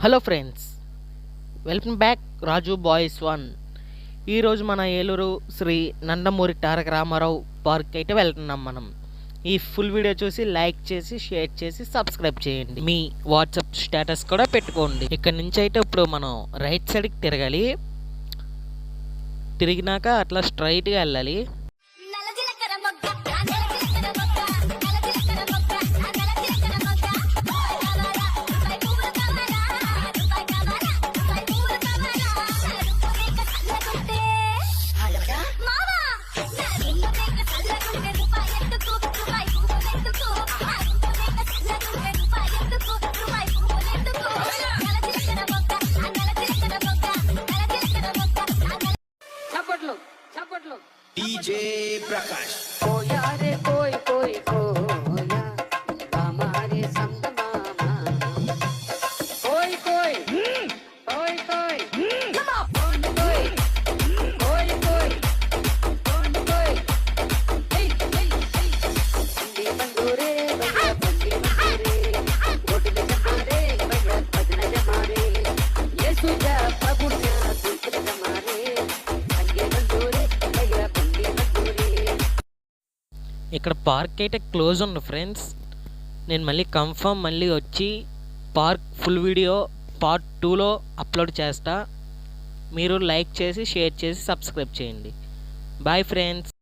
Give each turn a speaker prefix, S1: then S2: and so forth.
S1: Hello friends, welcome back రాజు boys one. ఈరోజు మన Eluru Shri Nandamuri Taraka Ramarao park అయితే వెళ్తున్నాం. మనం ఈ ఫుల్ వీడియో చూసి లైక్ చేసి షేర్ చేసి సబ్స్క్రైబ్ చేయండి. మీ వాట్సాప్ స్టేటస్ కూడా పెట్టుకోండి. ఇక్కడ నుంచి అయితే ఇప్పుడు మనం రైట్ సైడ్కి తిరగాలి. తిరిగినాక అట్లా స్ట్రైట్గా వెళ్ళాలి.
S2: डीजे प्रकाश
S3: कोया रे कोई कोई कोया हमारे संग मामा कोई कोई कोई कोई कौन कोई कोई कोई कौन कोई हे हे हे बंदी बंदूरे भैया बंदी बंदूरे वोट में जमारे भैया भजन जमारे ये सुजा प्रभु ने सुख जमारे बंदी बंदूरे भैया बंदी बंदूरे.
S1: ఇక్కడ పార్క్ అయితే క్లోజ్ ఉంది ఫ్రెండ్స్. నేను మళ్ళీ వచ్చి పార్క్ ఫుల్ వీడియో పార్ట్ 2లో అప్లోడ్ చేస్తా. మీరు లైక్ చేసి షేర్ చేసి సబ్స్క్రైబ్ చేయండి. Bye friends.